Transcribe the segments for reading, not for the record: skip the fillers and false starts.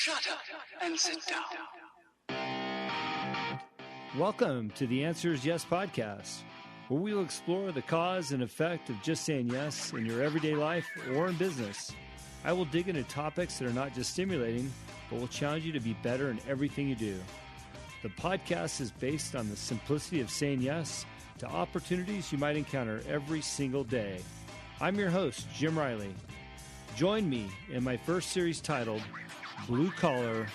Shut up and sit down. Welcome to the Answer is Yes podcast, where we will explore the cause and effect of just saying yes in your everyday life or in business. I will dig into topics that are not just stimulating, but will challenge you to be better in everything you do. The podcast is based on the simplicity of saying yes to opportunities you might encounter every single day. I'm your host, Jim Riley. Join me in my first series titled Blue Collar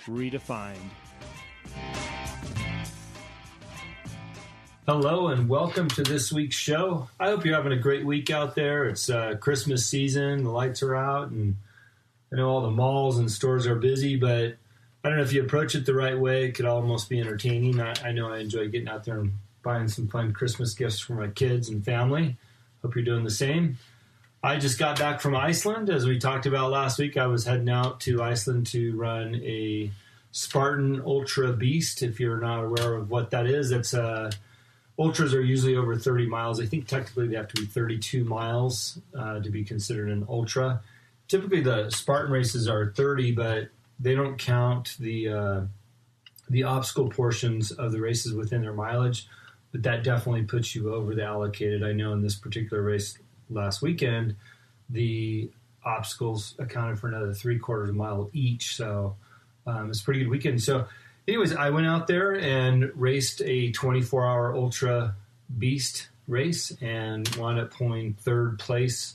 Redefined. Hello and welcome to this week's show. I hope you're having a great week out there. It's Christmas season, the lights are out, and I know all the malls and stores are busy, but I don't know if you approach it the right way. It could almost be entertaining. I know I enjoy getting out there and buying some fun Christmas gifts for my kids and family. Hope you're doing the same. I just got back from Iceland. As we talked about last week, I was heading out to Iceland to run a Spartan Ultra Beast. If you're not aware of what that is, it's ultras are usually over 30 miles. I think technically they have to be 32 miles to be considered an ultra. Typically the Spartan races are 30, but they don't count the obstacle portions of the races within their mileage. But that definitely puts you over the allocated. I know in this particular race last weekend, the obstacles accounted for another 3/4 mile each. So it's a pretty good weekend. So anyways, I went out there and raced a 24-hour Ultra Beast race and wound up pulling third place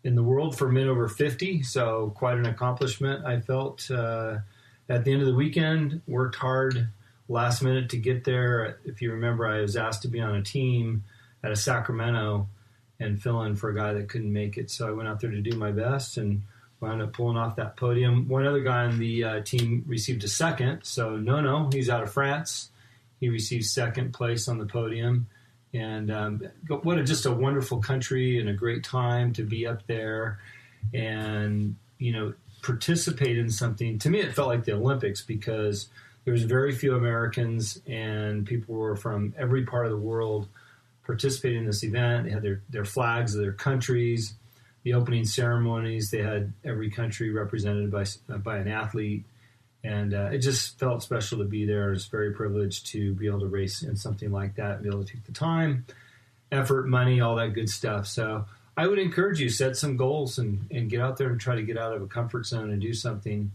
in the world for men over 50. So quite an accomplishment, I felt. At the end of the weekend, worked hard last minute to get there. If you remember, I was asked to be on a team at a Sacramento and fill in for a guy that couldn't make it. So I went out there to do my best and wound up pulling off that podium. One other guy on the team received a second. So no, he's out of France. He received second place on the podium. And just a wonderful country and a great time to be up there and, participate in something. To me, it felt like the Olympics because there was very few Americans and people were from every part of the world participating in this event. They had their flags of their countries. The opening ceremonies, they had every country represented by an athlete. And it just felt special to be there. I was very privileged to be able to race in something like that and be able to take the time, effort, money, all that good stuff. So I would encourage you, set some goals and get out there and try to get out of a comfort zone and do something.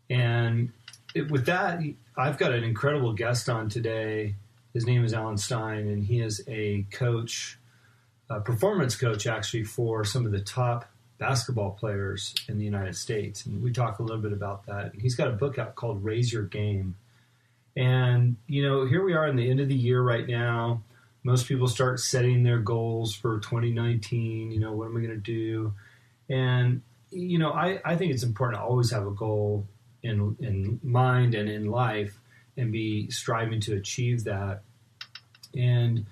And with that, I've got an incredible guest on today. His name is Alan Stein, and he is a coach, a performance coach, actually, for some of the top basketball players in the United States. And we talk a little bit about that. He's got a book out called Raise Your Game. And, here we are in the end of the year right now. Most people start setting their goals for 2019. What am I going to do? And, I think it's important to always have a goal in mind and in life and be striving to achieve that. And,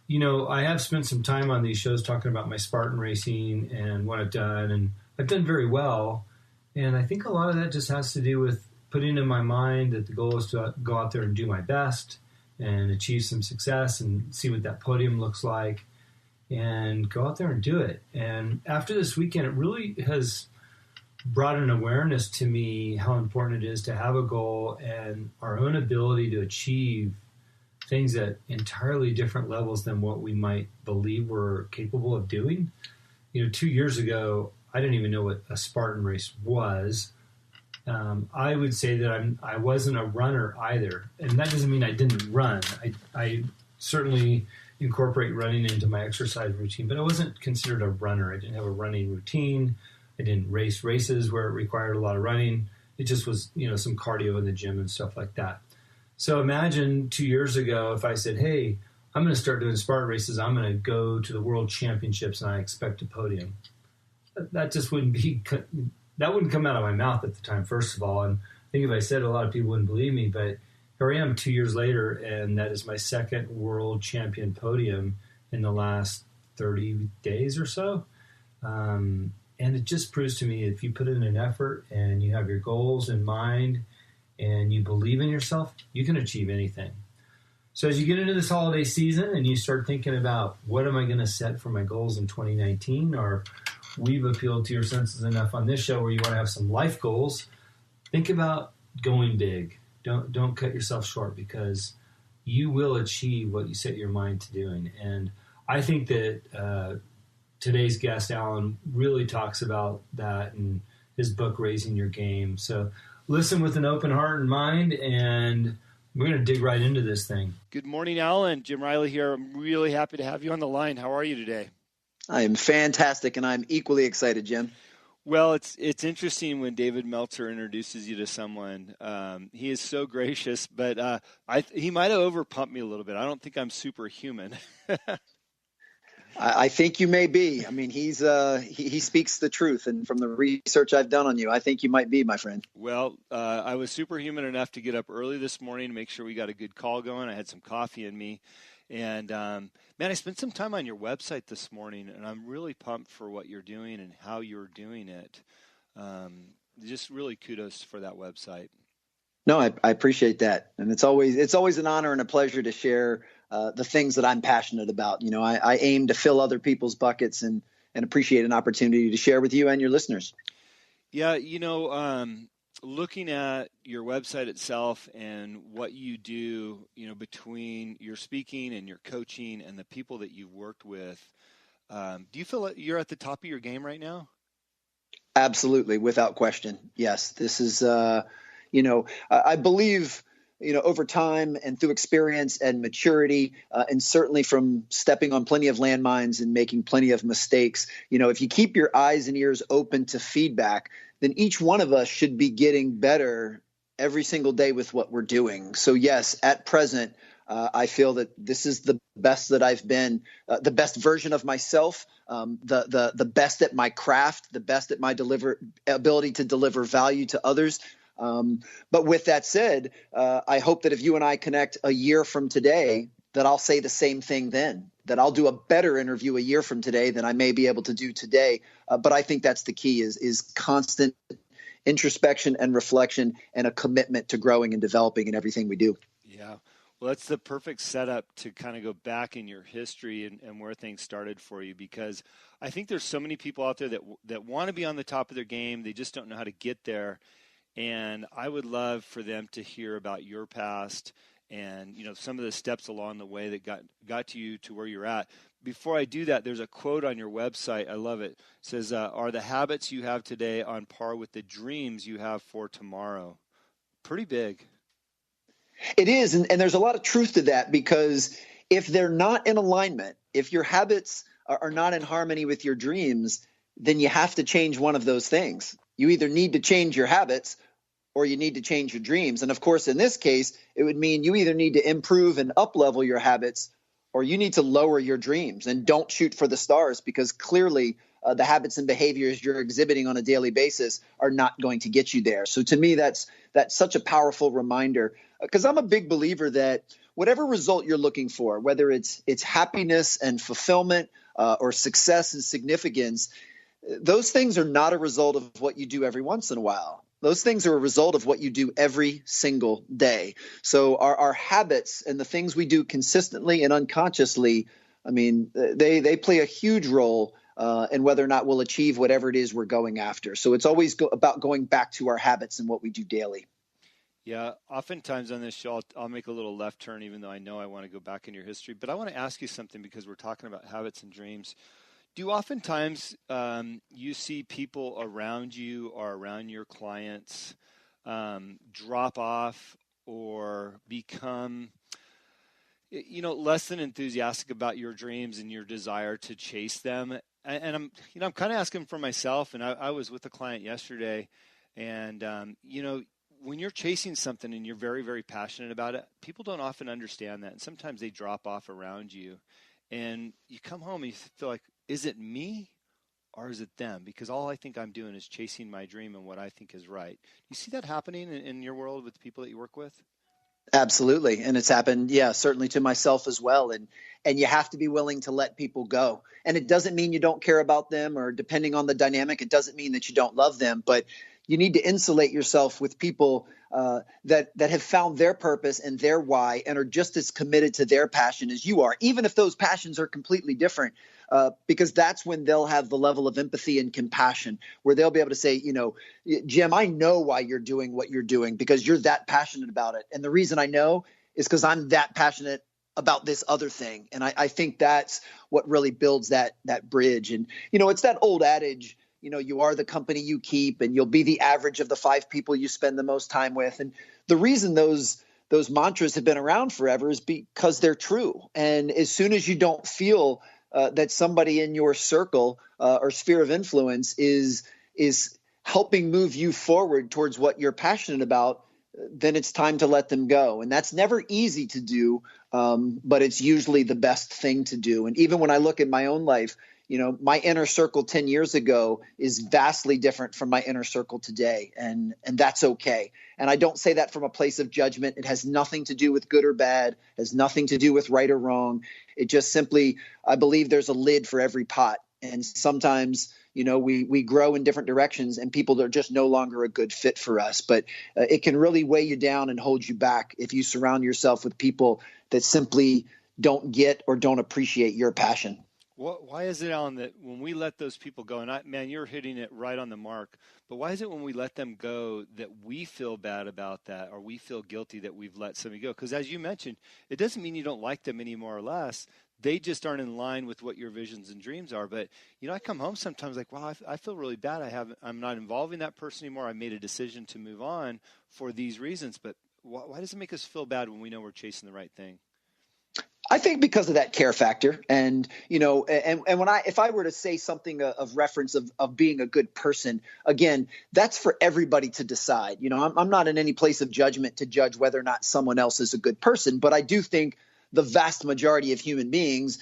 I have spent some time on these shows talking about my Spartan racing and what I've done, and I've done very well. And I think a lot of that just has to do with putting in my mind that the goal is to go out there and do my best and achieve some success and see what that podium looks like and go out there and do it. And after this weekend, it really has brought an awareness to me how important it is to have a goal and our own ability to achieve things at entirely different levels than what we might believe we're capable of doing. 2 years ago, I didn't even know what a Spartan race was. I would say that I wasn't a runner either. And that doesn't mean I didn't run. I certainly incorporate running into my exercise routine, but I wasn't considered a runner. I didn't have a running routine. I didn't race races where it required a lot of running. It just was, some cardio in the gym and stuff like that. So imagine 2 years ago if I said, hey, I'm going to start doing Spartan races. I'm going to go to the World Championships and I expect a podium. That just wouldn't come out of my mouth at the time, first of all. And I think if I said it, a lot of people wouldn't believe me. But here I am 2 years later, and that is my second world champion podium in the last 30 days or so. And it just proves to me if you put in an effort and you have your goals in mind and you believe in yourself, you can achieve anything. So as you get into this holiday season and you start thinking about what am I going to set for my goals in 2019, or we've appealed to your senses enough on this show where you want to have some life goals, think about going big. Don't cut yourself short, because you will achieve what you set your mind to doing. And I think that today's guest, Alan, really talks about that in his book, Raising Your Game. So listen with an open heart and mind, and we're going to dig right into this thing. Good morning, Alan. Jim Riley here. I'm really happy to have you on the line. How are you today? I am fantastic, and I'm equally excited, Jim. Well, it's interesting when David Meltzer introduces you to someone. He is so gracious, but he might have overpumped me a little bit. I don't think I'm superhuman. I think you may be. I mean, he speaks the truth, and from the research I've done on you, I think you might be, my friend. Well, I was superhuman enough to get up early this morning to make sure we got a good call going. I had some coffee in me, and man, I spent some time on your website this morning, and I'm really pumped for what you're doing and how you're doing it. Just really kudos for that website. No, I appreciate that, and it's always an honor and a pleasure to share the things that I'm passionate about. You know, I aim to fill other people's buckets and appreciate an opportunity to share with you and your listeners. Yeah, you know, looking at your website itself and what you do, you know, between your speaking and your coaching and the people that you've worked with, do you feel like you're at the top of your game right now? Absolutely, without question. Yes, this is, I believe, over time and through experience and maturity, and certainly from stepping on plenty of landmines and making plenty of mistakes, if you keep your eyes and ears open to feedback, then each one of us should be getting better every single day with what we're doing. So yes, at present, I feel that this is the best that I've been, the best version of myself, the best at my craft, the best at my ability to deliver value to others. But with that said, I hope that if you and I connect a year from today, that I'll say the same thing then, that I'll do a better interview a year from today than I may be able to do today. But I think that's the key is constant introspection and reflection and a commitment to growing and developing in everything we do. Yeah. Well, that's the perfect setup to kind of go back in your history and where things started for you, because I think there's so many people out there that want to be on the top of their game. They just don't know how to get there. And I would love for them to hear about your past and, some of the steps along the way that got you to where you're at. Before I do that, there's a quote on your website. I love it. It says, are the habits you have today on par with the dreams you have for tomorrow? Pretty big. It is. And there's a lot of truth to that, because if they're not in alignment, if your habits are not in harmony with your dreams, then you have to change one of those things. You either need to change your habits or you need to change your dreams. And of course, in this case, it would mean you either need to improve and up-level your habits or you need to lower your dreams. And don't shoot for the stars, because clearly the habits and behaviors you're exhibiting on a daily basis are not going to get you there. So to me, that's such a powerful reminder, because I'm a big believer that whatever result you're looking for, whether it's happiness and fulfillment or success and significance, those things are not a result of what you do every once in a while. Those things are a result of what you do every single day. So our habits and the things we do consistently and unconsciously, I mean, they play a huge role in whether or not we'll achieve whatever it is we're going after. So it's always about going back to our habits and what we do daily. Yeah, oftentimes on this show, I'll make a little left turn, even though I know I want to go back in your history. But I want to ask you something, because we're talking about habits and dreams. Do oftentimes you see people around you or around your clients drop off or become, less than enthusiastic about your dreams and your desire to chase them? And I'm kind of asking for myself. And I was with a client yesterday, and when you're chasing something and you're very, very passionate about it, people don't often understand that, and sometimes they drop off around you. And you come home and you feel like, is it me or is it them? Because all I think I'm doing is chasing my dream and what I think is right. Do you see that happening in your world with the people that you work with? Absolutely. And it's happened, certainly to myself as well. And you have to be willing to let people go. And it doesn't mean you don't care about them, or depending on the dynamic, it doesn't mean that you don't love them. But you need to insulate yourself with people that have found their purpose and their why and are just as committed to their passion as you are, even if those passions are completely different. because that's when they'll have the level of empathy and compassion where they'll be able to say, Jim, I know why you're doing what you're doing because you're that passionate about it. And the reason I know is because I'm that passionate about this other thing. And I think that's what really builds that bridge. And, it's that old adage, you are the company you keep, and you'll be the average of the 5 people you spend the most time with. And the reason those mantras have been around forever is because they're true. And as soon as you don't feel that somebody in your circle or sphere of influence is helping move you forward towards what you're passionate about, then it's time to let them go. And that's never easy to do, but it's usually the best thing to do. And even when I look at my own life, my inner circle 10 years ago is vastly different from my inner circle today. And that's okay. And I don't say that from a place of judgment. It has nothing to do with good or bad, has nothing to do with right or wrong. It just simply, I believe there's a lid for every pot. And sometimes, we grow in different directions and people are just no longer a good fit for us. But it can really weigh you down and hold you back if you surround yourself with people that simply don't get or don't appreciate your passion. Why is it, Alan, that when we let those people go, and man, you're hitting it right on the mark, but why is it when we let them go that we feel bad about that, or we feel guilty that we've let somebody go? Because as you mentioned, it doesn't mean you don't like them any more or less. They just aren't in line with what your visions and dreams are. But, I come home sometimes like, wow, I feel really bad. I'm not involving that person anymore. I made a decision to move on for these reasons. But why does it make us feel bad when we know we're chasing the right thing? I think because of that care factor. And, if I were to say something of reference of being a good person, again, that's for everybody to decide. I'm not in any place of judgment to judge whether or not someone else is a good person, but I do think the vast majority of human beings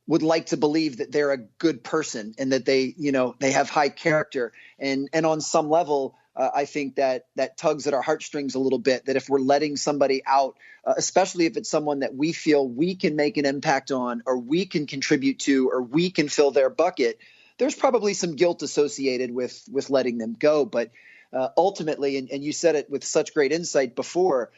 would like to believe that they're a good person and that they have high character. And on some level, I think that tugs at our heartstrings a little bit, that if we're letting somebody out, especially if it's someone that we feel we can make an impact on, or we can contribute to, or we can fill their bucket, there's probably some guilt associated with letting them go. But ultimately, and you said it with such great insight before,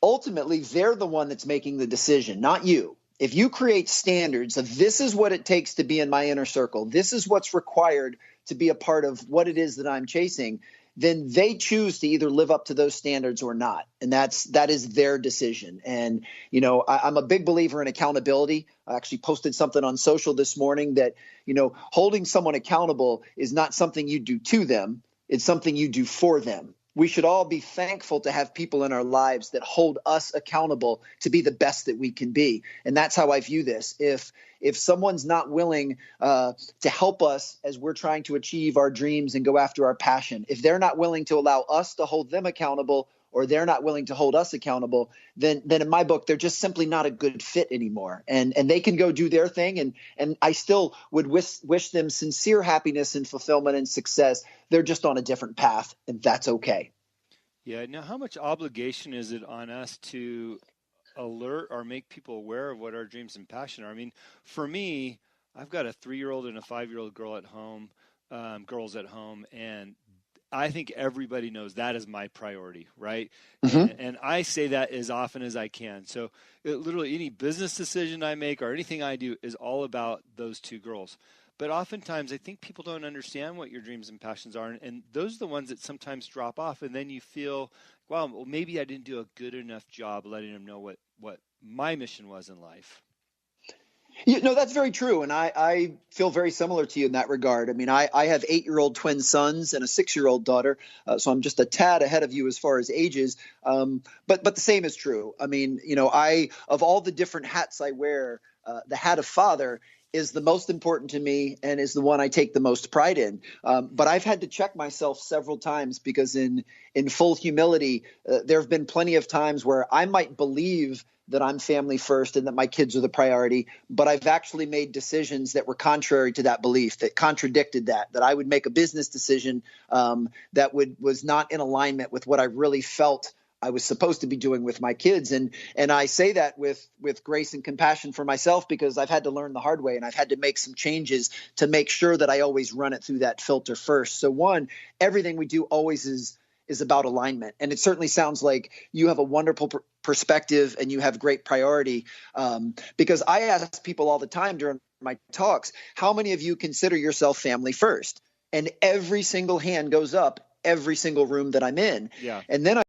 ultimately, they're the one that's making the decision, not you. If you create standards of this is what it takes to be in my inner circle, this is what's required to be a part of what it is that I'm chasing, then they choose to either live up to those standards or not. And that is their decision. And, I'm a big believer in accountability. I actually posted something on social this morning that, holding someone accountable is not something you do to them. It's something you do for them. We should all be thankful to have people in our lives that hold us accountable to be the best that we can be. And that's how I view this. If someone's not willing to help us as we're trying to achieve our dreams and go after our passion, if they're not willing to allow us to hold them accountable, or they're not willing to hold us accountable, then in my book, they're just simply not a good fit anymore. And they can go do their thing. And I still would wish them sincere happiness and fulfillment and success. They're just on a different path, and that's okay. Yeah. Now, how much obligation is it on us to alert or make people aware of what our dreams and passion are? I mean, for me, I've got a 3-year-old and a 5-year-old girl at home, girls at home, and I think everybody knows that is my priority, right? Mm-hmm. And I say that as often as I can. So literally any business decision I make or anything I do is all about those 2 girls. But oftentimes I think people don't understand what your dreams and passions are. And those are the ones that sometimes drop off. And then you feel, well, maybe I didn't do a good enough job letting them know what my mission was in life. That's very true. And I feel very similar to you in that regard. I mean, I have 8-year-old twin sons and a 6-year-old daughter. So I'm just a tad ahead of you as far as ages. But the same is true. I mean, of all the different hats I wear, the hat of father is the most important to me and is the one I take the most pride in. But I've had to check myself several times because in full humility, there have been plenty of times where I might believe that I'm family first and that my kids are the priority, but I've actually made decisions that were contrary to that belief, that contradicted that I would make a business decision that was not in alignment with what I really felt I was supposed to be doing with my kids. And I say that with grace and compassion for myself because I've had to learn the hard way and I've had to make some changes to make sure that I always run it through that filter first. So one, everything we do always is is about alignment. And it certainly sounds like you have a wonderful perspective and you have great priority. Because I ask people all the time during my talks, how many of you consider yourself family first? And every single hand goes up every single room that I'm in. Yeah. And then